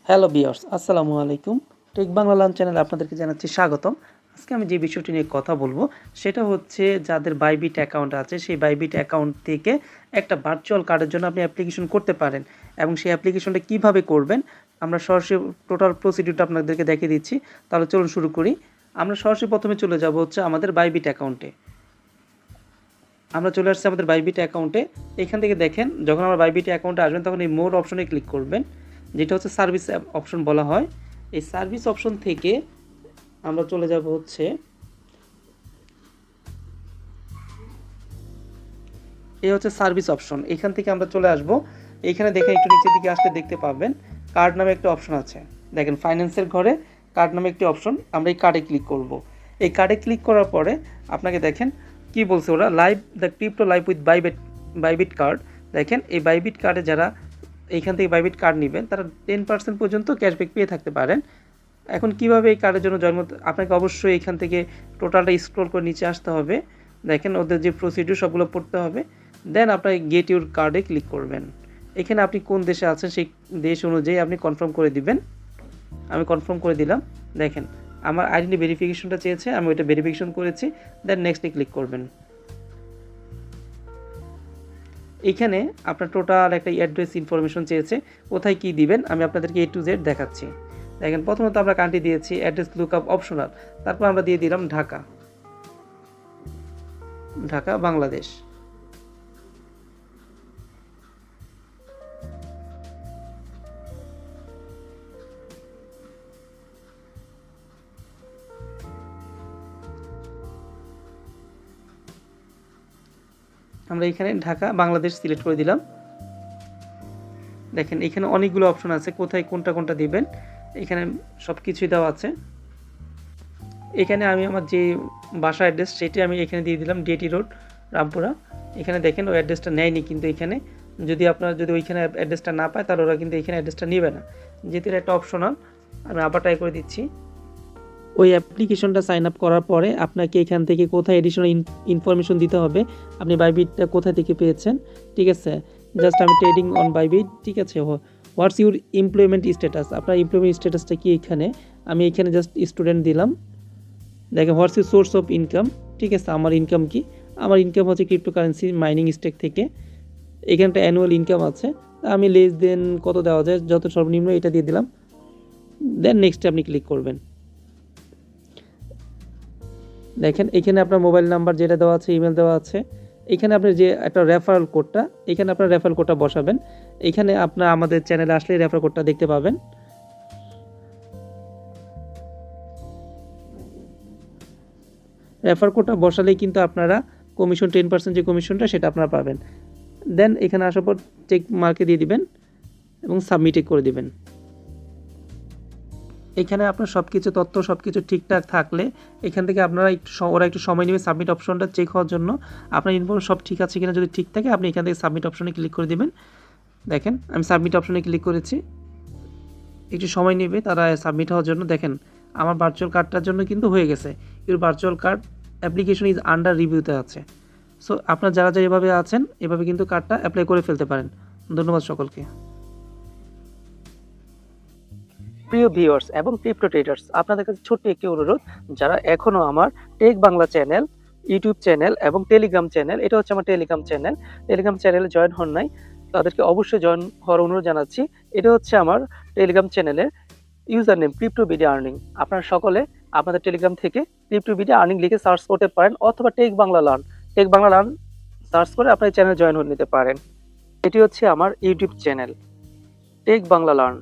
Hello viewers, আসসালামু আলাইকুম। Take Bangla learn চ্যানেলে আপনাদেরকে জানাচ্ছি স্বাগতম। আজকে আমি যে বিষয়টি নিয়ে কথা বলবো সেটা হচ্ছে যাদের বাইবিট অ্যাকাউন্ট আছে সেই বাইবিট অ্যাকাউন্ট থেকে একটা ভার্চুয়াল কার্ডের জন্য আপনি অ্যাপ্লিকেশন করতে পারেন এবং সেই অ্যাপ্লিকেশনটা কিভাবে করবেন আমরা সরাসরি টোটাল প্রসিডিউরটা আপনাদেরকে দেখিয়ে দিচ্ছি। তাহলে চলুন শুরু করি। আমরা সরাসরি প্রথমে চলে যাব হচ্ছে আমাদের বাইবিট অ্যাকাউন্টে। আমরা চলে আসছি আমাদের বাইবিট অ্যাকাউন্টে। এখান থেকে দেখেন যখন আমার বাইবিট অ্যাকাউন্টে আসবেন তখন এই মোর অপশনে ক্লিক করবেন, যেটা হচ্ছে সার্ভিস অপশন বলা হয়। এই সার্ভিস অপশন থেকে আমরা চলে যাব হচ্ছে এই হচ্ছে সার্ভিস অপশন। এখান থেকে আমরা চলে আসব। এইখানে দেখেন একটু নিচের দিকে আসলে দেখতে পাবেন কার্ড নামে একটা অপশন আছে। দেখেন ফাইন্যান্সের ঘরে কার্ড নামে একটি অপশন, আমরা এই কার্ডে ক্লিক করব। এই কার্ডে ক্লিক করার পরে আপনাকে দেখেন কি বলছে ওরা, live the crypto live with Bybit card. দেখেন এই বাইবিট কার্ডে যারা এইখান থেকে বাইবিট কার্ড নেবেন তারা 10% পর্যন্ত ক্যাশব্যাক পেয়ে থাকতে পারেন। এখন কিভাবে এই কার্ডের জন্য জন্ম, আপনাকে অবশ্যই এখান থেকে টোটালটা স্ক্রল করে নিচে আসতে হবে। দেখেন ওদের যে প্রসিডিউর সবগুলো পড়তে হবে, দেন আপনার গেট ইউর কার্ডে ক্লিক করবেন। এখানে আপনি কোন দেশে আছেন সেই দেশ অনুযায়ী আপনি কনফার্ম করে দিবেন। আমি কনফার্ম করে দিলাম। দেখেন আমার আইডেন্টি ভেরিফিকেশনটা চেয়েছে, আমি ওইটা ভেরিফিকেশন করেছি, দেন নেক্সটে ক্লিক করবেন। এইখানে আপনার টোটাল একটা অ্যাড্রেস ইনফরমেশন চেয়েছে, কোথায় কি দিবেন আমি আপনাদেরকে A to Z দেখাচ্ছি। দেখেন প্রথমত আমরা কান্ট্রি দিয়েছি, অ্যাড্রেস লুক আপ অপশনাল, তারপর আমরা দিয়ে দিলাম ঢাকা, ঢাকা বাংলাদেশ। আমরা এখানে ঢাকা বাংলাদেশ সিলেক্ট করে দিলাম। দেখেন এখানে অনেকগুলো অপশন আছে, কোথায় কোনটা কোনটা দিবেন এখানে সব কিছুই দেওয়া আছে। এখানে আমি আমার যে বাসা অ্যাড্রেস সেটি আমি এখানে দিয়ে দিলাম, ডিএটি রোড রামপুরা। এখানে দেখেন ওই অ্যাড্রেসটা নেয়নি, কিন্তু এখানে যদি আপনার যদি ওইখানে অ্যাড্রেসটা না পায় তাহলে ওরা কিন্তু এখানে অ্যাড্রেসটা নেবে না, যেহেতু একটা অপশনাল। আমি আবার ট্রাই করে দিচ্ছি। ওই অ্যাপ্লিকেশনটা সাইন আপ করার পরে আপনাকে এখান থেকে কোথায় এডিশনাল ইনফরমেশন দিতে হবে, আপনি বাইবিটটা কোথা থেকে পেয়েছেন। ঠিক আছে, জাস্ট আমি ট্রেডিং অন বাইবিট। ঠিক আছে, হোয়াটস ইউর এমপ্লয়মেন্ট স্ট্যাটাস, আপনার এমপ্লয়মেন্ট স্ট্যাটাসটা কি এখানে, আমি এখানে জাস্ট স্টুডেন্ট দিলাম। দেখেন what's your source of income. ঠিক আছে, আমার ইনকাম কি, আমার ইনকাম হচ্ছে ক্রিপ্টোকারেন্সি মাইনিং স্টেক থেকে। এখানটা অ্যানুয়াল ইনকাম আছে, আমি লেস দেন কত দেওয়া যায়, যত সর্বনিম্ন এটা দিয়ে দিলাম, দেন নেক্সটে আপনি ক্লিক করবেন। দেখেন এখানে আপনার মোবাইল নাম্বার যেটা দেওয়া আছে, ইমেল দেওয়া আছে। এখানে আপনার যে একটা রেফারেল কোডটা, এখানে আপনার রেফারেল কোডটা বসাবেন। এখানে আপনার আমাদের চ্যানেলে আসলে রেফারেল কোডটা দেখতে পাবেন। রেফার কোডটা বসালেই কিন্তু আপনারা কমিশন 10% যে কমিশনটা সেটা আপনারা পাবেন। দেন এখানে আসার পর চেক মার্কে দিয়ে দিবেন এবং সাবমিটে করে দিবেন। এখানে আপনার সব কিছু তথ্য সব কিছু ঠিকঠাক থাকলে এখান থেকে আপনারা ওরা একটু সময় নেবে সাবমিট অপশনটা চেক হওয়ার জন্য। আপনার ইনফরমেশন সব ঠিক আছে কিনা, যদি ঠিক থাকে আপনি এখান থেকে সাবমিট অপশনে ক্লিক করে দিবেন। দেখেন আমি সাবমিট অপশনে ক্লিক করেছি, একটু সময় নেবে তারা সাবমিট হওয়ার জন্য। দেখেন আমার ভার্চুয়াল কার্ডটার জন্য কিন্তু হয়ে গেছে। Your virtual card application is under রিভিউতে আছে। সো আপনার যারা যারা এভাবে আছেন এভাবে কিন্তু কার্ডটা অ্যাপ্লাই করে ফেলতে পারেন। ধন্যবাদ সকলকে। প্রিয় ভিউয়ার্স এবং ক্রিপ্টো ট্রেডার্স, আপনাদের কাছে ছোট্ট একটি অনুরোধ, যারা এখনো আমার tech Bangla channel, YouTube channel এবং টেলিগ্রাম চ্যানেল, এটা হচ্ছে আমার টেলিগ্রাম চ্যানেলে জয়েন হন নাই, তাদেরকে অবশ্যই জয়েন হওয়ার অনুরোধ জানাচ্ছি। এটা হচ্ছে আমার টেলিগ্রাম চ্যানেলের user name crypto BD earning. আপনারা সকলে আপনাদের টেলিগ্রাম থেকে ক্রিপ্টো বিডি আর্নিং লিখে সার্চ করতে পারেন, অথবা টেক বাংলা লার্ন সার্চ করে আপনার চ্যানেল জয়েন হয়ে নিতে পারেন। এটি হচ্ছে আমার YouTube channel tech Bangla learn.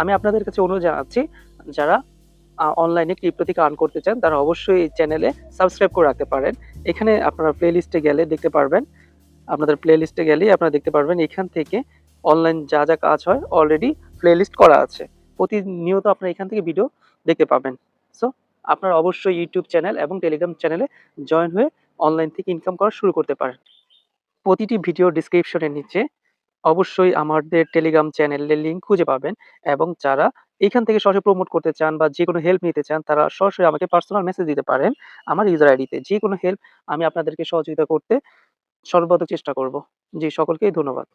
আমি আপনাদের কাছে অনুরোধ জানাচ্ছি, যারা অনলাইনে ক্রিপ্টো থেকে আর্ন করতে চান তারা অবশ্যই এই চ্যানেলে সাবস্ক্রাইব করে রাখতে পারেন। এখানে আপনারা প্লে লিস্টে গেলে দেখতে পারবেন, আপনাদের প্লে লিস্টে গেলেই আপনারা দেখতে পারবেন এখান থেকে অনলাইন যা যা কাজ হয় অলরেডি প্লে লিস্ট করা আছে। প্রতিনিয়ত আপনারা এখান থেকে ভিডিও দেখতে পাবেন। সো আপনারা অবশ্যই ইউটিউব চ্যানেল এবং টেলিগ্রাম চ্যানেলে জয়েন হয়ে অনলাইন থেকে ইনকাম করা শুরু করতে পারেন। প্রতিটি ভিডিও ডিসক্রিপশনের নিচে অবশ্যই আমাদের টেলিগ্রাম চ্যানেলের লিঙ্ক খুঁজে পাবেন, এবং যারা এখান থেকে সরাসরি প্রমোট করতে চান বা যে কোনো হেল্প নিতে চান তারা সরাসরি আমাকে পার্সোনাল মেসেজ দিতে পারেন আমার ইউজার আইডিতে। যে কোনো হেল্প আমি আপনাদেরকে সহযোগিতা করতে সর্বদা চেষ্টা করব। জি, সকলকেই ধন্যবাদ।